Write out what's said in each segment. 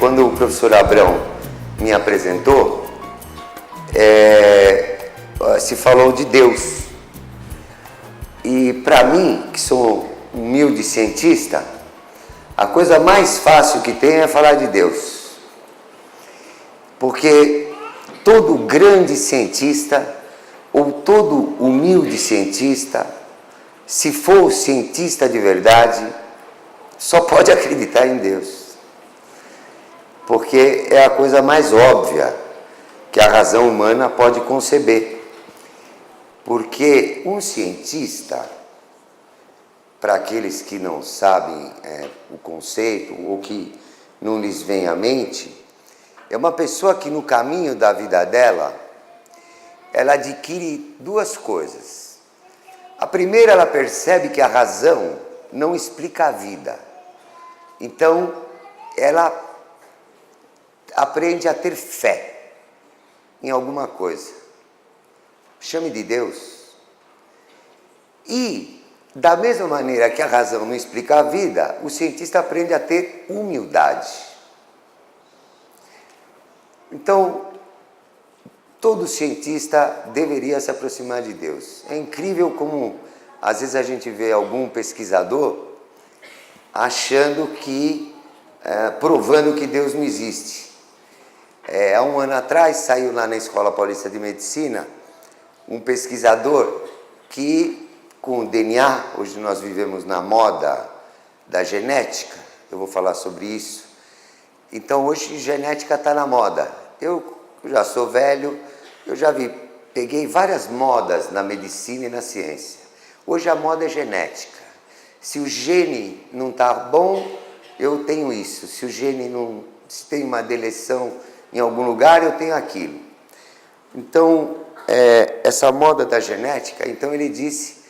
quando o professor Abrão me apresentou, se falou de Deus. E para mim, que sou humilde cientista, a coisa mais fácil que tem é falar de Deus. Porque todo grande cientista, ou todo humilde cientista, se for cientista de verdade, só pode acreditar em Deus. Porque é a coisa mais óbvia que a razão humana pode conceber. Porque um cientista, para aqueles que não sabem o conceito ou que não lhes vem à mente, é uma pessoa que no caminho da vida dela, ela adquire duas coisas. A primeira, ela percebe que a razão não explica a vida. Então, ela aprende a ter fé em alguma coisa. Chame de Deus. E, da mesma maneira que a razão não explica a vida, o cientista aprende a ter humildade. Então, todo cientista deveria se aproximar de Deus. É incrível como, às vezes, a gente vê algum pesquisador achando que, provando que Deus não existe. Há um ano atrás, saiu lá na Escola Paulista de Medicina, um pesquisador que, com o DNA, hoje nós vivemos na moda da genética, eu vou falar sobre isso. Então, hoje, genética está na moda. Eu já sou velho, eu já peguei várias modas na medicina e na ciência. Hoje a moda é genética. Se o gene não está bom, eu tenho isso. Se o gene não... Se tem uma deleção em algum lugar, eu tenho aquilo. Então, essa moda da genética, então ele disse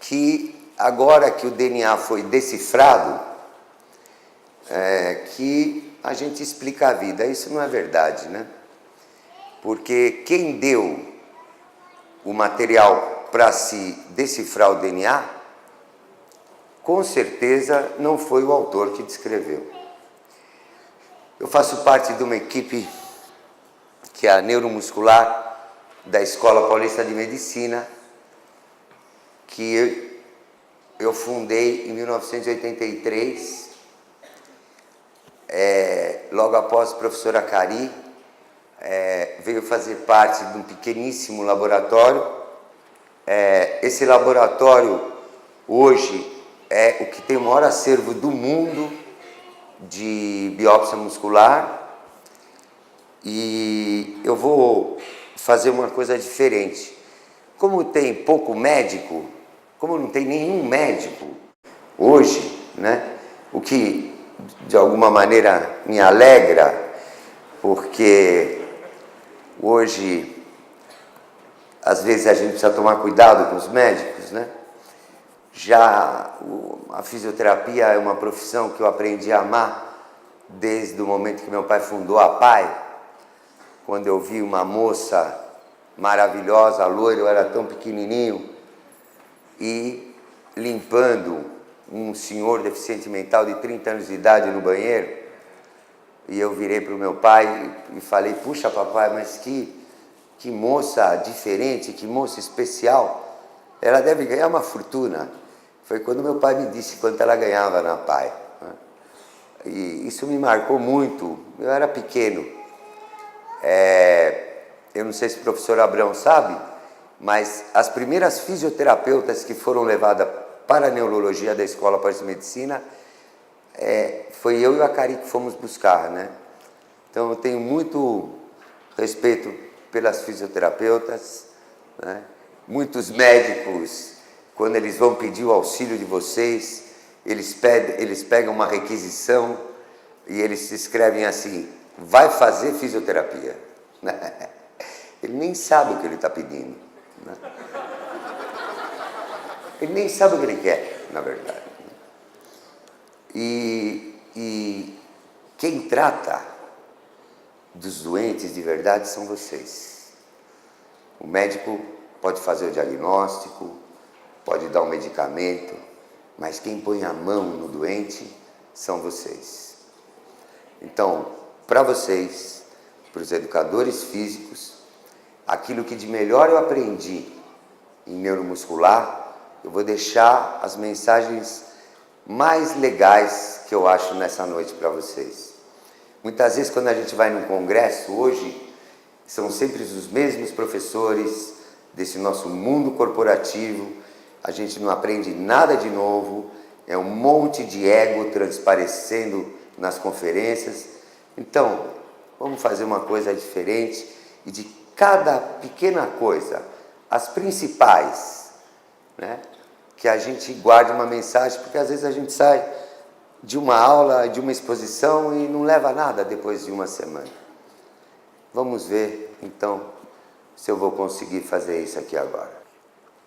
que agora que o DNA foi decifrado, que a gente explica a vida. Isso não é verdade, né? Porque quem deu o material para se decifrar o DNA, com certeza não foi o autor que descreveu. Eu faço parte de uma equipe que é a neuromuscular da Escola Paulista de Medicina, que eu fundei em 1983, logo após a professora Cari veio fazer parte de um pequeníssimo laboratório. Esse laboratório hoje é o que tem o maior acervo do mundo de biópsia muscular, e eu vou fazer uma coisa diferente. Como tem pouco médico, como não tem nenhum médico hoje, né? O que de alguma maneira me alegra, porque hoje às vezes a gente precisa tomar cuidado com os médicos, né? Já a fisioterapia é uma profissão que eu aprendi a amar desde o momento que meu pai fundou a PAI, quando eu vi uma moça maravilhosa, loira, eu era tão pequenininho, e limpando um senhor deficiente mental de 30 anos de idade no banheiro, e eu virei para o meu pai e falei: puxa, papai, mas que moça diferente, que moça especial, ela deve ganhar uma fortuna. Foi quando meu pai me disse quanto ela ganhava na PAI. E isso me marcou muito. Eu era pequeno. Eu não sei se o professor Abrão sabe, mas as primeiras fisioterapeutas que foram levadas para a neurologia da Escola Paulista de Medicina, foi eu e a Cari que fomos buscar, né? Então eu tenho muito respeito pelas fisioterapeutas, né? Muitos médicos, quando eles vão pedir o auxílio de vocês, eles pegam uma requisição e eles escrevem assim: vai fazer fisioterapia. Ele nem sabe o que ele está pedindo, né? Ele nem sabe o que ele quer, na verdade. E quem trata dos doentes de verdade são vocês. O médico pode fazer o diagnóstico, pode dar um medicamento, mas quem põe a mão no doente são vocês. Então, para vocês, para os educadores físicos, aquilo que de melhor eu aprendi em neuromuscular. Eu vou deixar as mensagens mais legais que eu acho nessa noite para vocês. Muitas vezes quando a gente vai num congresso hoje, são sempre os mesmos professores desse nosso mundo corporativo, a gente não aprende nada de novo, é um monte de ego transparecendo nas conferências. Então, vamos fazer uma coisa diferente e de cada pequena coisa, as principais, né? Que a gente guarde uma mensagem, porque às vezes a gente sai de uma aula, de uma exposição e não leva nada depois de uma semana. Vamos ver, então, se eu vou conseguir fazer isso aqui agora.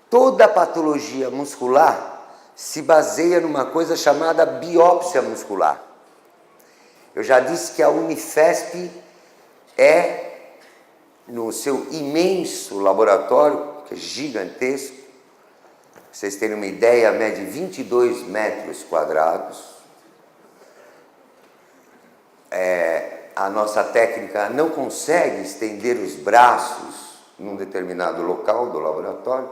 Toda patologia muscular se baseia numa coisa chamada biópsia muscular. Eu já disse que a Unifesp é, no seu imenso laboratório, que é gigantesco, pra vocês terem uma ideia, mede 22 metros quadrados. A nossa técnica não consegue estender os braços num determinado local do laboratório,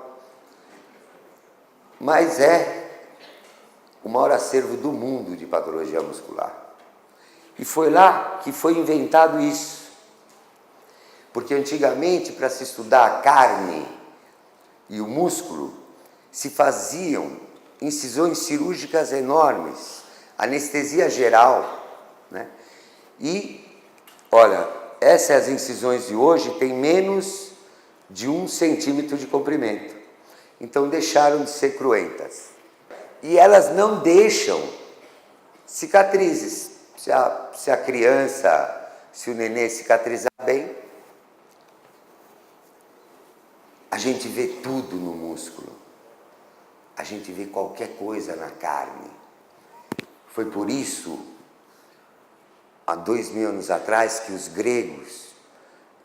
mas é o maior acervo do mundo de patologia muscular. E foi lá que foi inventado isso. Porque antigamente, para se estudar a carne e o músculo, se faziam incisões cirúrgicas enormes, anestesia geral, né? E, olha, essas incisões de hoje têm menos de 1 centímetro de comprimento. Então deixaram de ser cruentas. E elas não deixam cicatrizes. Se a criança, se o nenê cicatrizar bem, a gente vê tudo no músculo. A gente vê qualquer coisa na carne. Foi por isso, há 2000 anos atrás, que os gregos,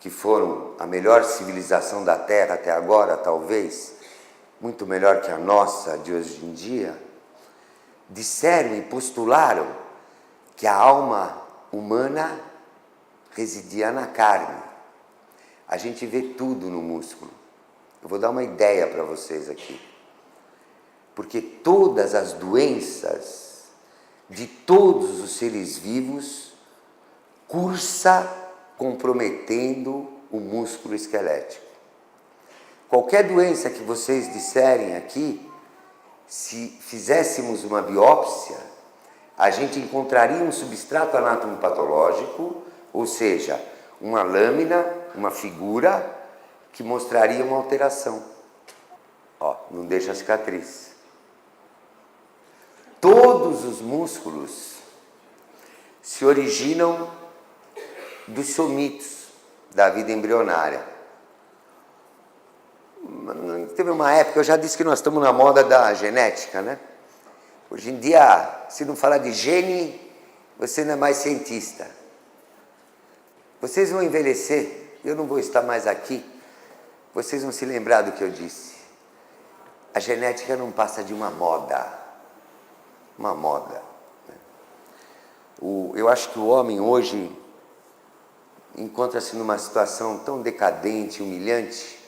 que foram a melhor civilização da Terra até agora, talvez, muito melhor que a nossa de hoje em dia, disseram e postularam que a alma humana residia na carne. A gente vê tudo no músculo. Eu vou dar uma ideia para vocês aqui. Porque todas as doenças de todos os seres vivos cursa comprometendo o músculo esquelético. Qualquer doença que vocês disserem aqui, se fizéssemos uma biópsia, a gente encontraria um substrato anatomopatológico, ou seja, uma lâmina, uma figura que mostraria uma alteração. Ó, não deixa a cicatriz. Todos os músculos se originam dos somitos da vida embrionária. Teve uma época, eu já disse que nós estamos na moda da genética, né? Hoje em dia, se não falar de gene, você não é mais cientista. Vocês vão envelhecer, eu não vou estar mais aqui, vocês vão se lembrar do que eu disse. A genética não passa de uma moda. Uma moda. Eu acho que o homem hoje encontra-se numa situação tão decadente, humilhante.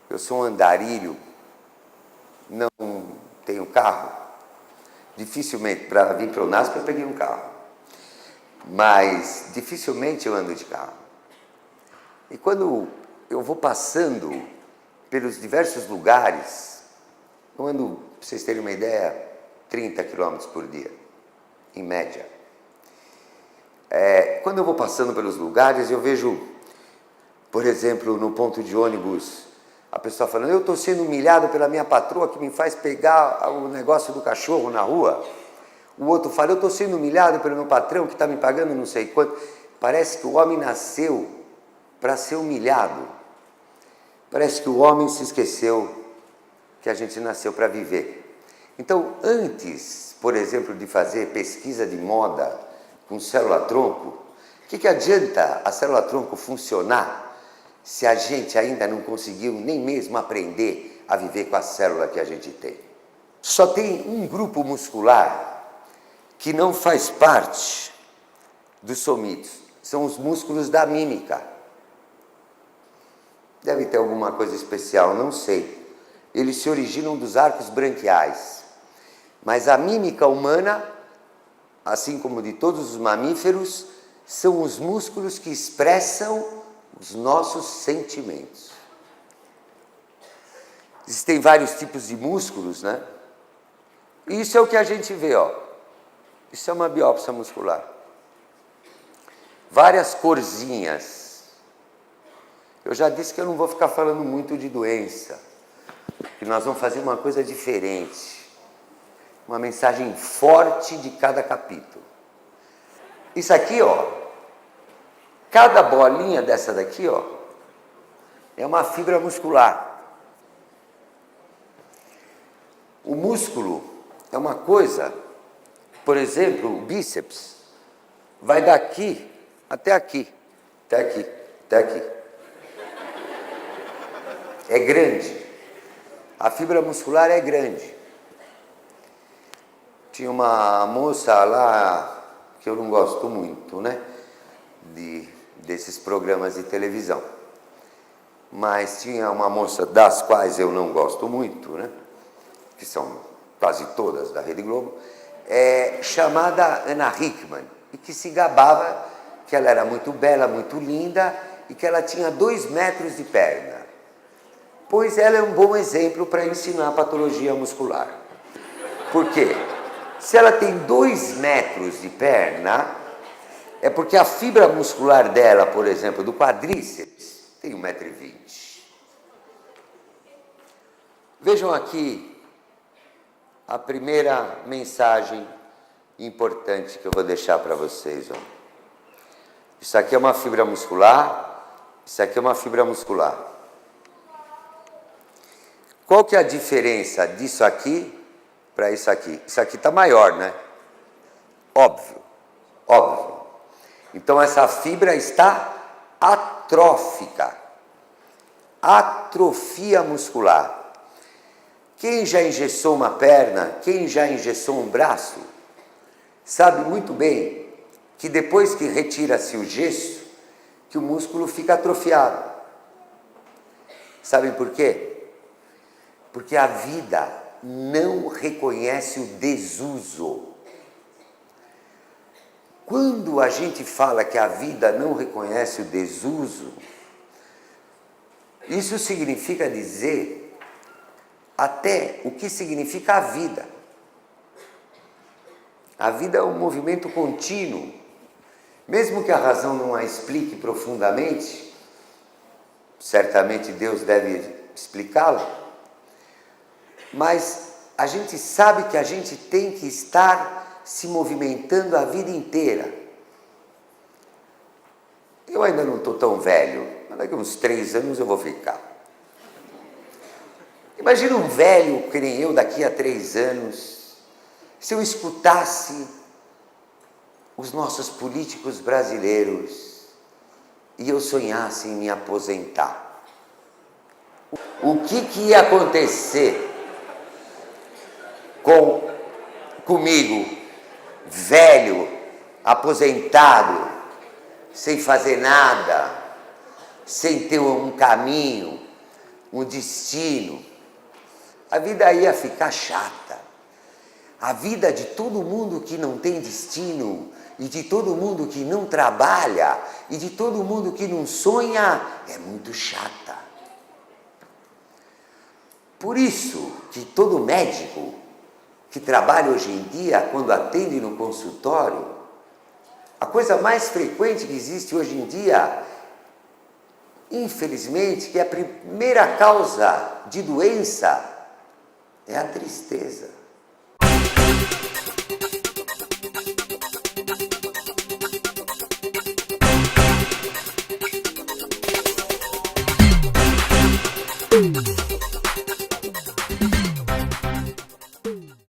Eu sou um andarilho, não tenho carro. Dificilmente, para vir para o NASP eu peguei um carro. Mas dificilmente eu ando de carro. E quando eu vou passando pelos diversos lugares, eu ando, para vocês terem uma ideia, 30 km por dia, em média. Quando eu vou passando pelos lugares, eu vejo, por exemplo, no ponto de ônibus, a pessoa falando, eu estou sendo humilhado pela minha patroa que me faz pegar o negócio do cachorro na rua. O outro fala, eu estou sendo humilhado pelo meu patrão que está me pagando não sei quanto. Parece que o homem nasceu para ser humilhado. Parece que o homem se esqueceu que a gente nasceu para viver. Então, antes, por exemplo, de fazer pesquisa de moda com célula-tronco, o que adianta a célula-tronco funcionar se a gente ainda não conseguiu nem mesmo aprender a viver com a célula que a gente tem? Só tem um grupo muscular que não faz parte dos somitos? São os músculos da mímica. Deve ter alguma coisa especial, não sei. Eles se originam dos arcos branquiais. Mas a mímica humana, assim como de todos os mamíferos, são os músculos que expressam os nossos sentimentos. Existem vários tipos de músculos, né? E isso é o que a gente vê, ó. Isso é uma biópsia muscular. Várias corzinhas. Eu já disse que eu não vou ficar falando muito de doença, que nós vamos fazer uma coisa diferente. Uma mensagem forte de cada capítulo. Isso aqui, ó, cada bolinha dessa daqui, ó, é uma fibra muscular. O músculo é uma coisa, por exemplo, o bíceps vai daqui até aqui, até aqui, até aqui. É grande. A fibra muscular é grande. Tinha uma moça lá, que eu não gosto muito, né, desses programas de televisão. Mas tinha uma moça das quais eu não gosto muito, né, que são quase todas da Rede Globo, chamada Ana Hickman, e que se gabava que ela era muito bela, muito linda, e que ela tinha 2 metros de perna. Pois ela é um bom exemplo para ensinar patologia muscular. Por quê? Se ela tem 2 metros de perna, é porque a fibra muscular dela, por exemplo, do quadríceps, tem 1,20 m. Vejam aqui a primeira mensagem importante que eu vou deixar para vocês. Ó. Isso aqui é uma fibra muscular, isso aqui é uma fibra muscular. Qual que é a diferença disso aqui para isso aqui? Isso aqui está maior, né? Óbvio, óbvio. Então essa fibra está atrófica. Atrofia muscular. Quem já engessou uma perna, quem já engessou um braço, sabe muito bem que depois que retira-se o gesso, que o músculo fica atrofiado. Sabem por quê? Porque a vida não reconhece o desuso. Quando a gente fala que a vida não reconhece o desuso, isso significa dizer até o que significa a vida. A vida é um movimento contínuo. Mesmo que a razão não a explique profundamente, certamente Deus deve explicá-la, mas a gente sabe que a gente tem que estar se movimentando a vida inteira. Eu ainda não estou tão velho, mas daqui a uns 3 anos eu vou ficar. Imagina um velho que nem eu daqui a 3 anos, se eu escutasse os nossos políticos brasileiros e eu sonhasse em me aposentar. O que ia acontecer comigo, velho, aposentado, sem fazer nada, sem ter um caminho, um destino? A vida ia ficar chata. A vida de todo mundo que não tem destino, e de todo mundo que não trabalha, e de todo mundo que não sonha, é muito chata. Por isso que todo médico que trabalha hoje em dia, quando atende no consultório, a coisa mais frequente que existe hoje em dia, infelizmente, que é a primeira causa de doença, é a tristeza.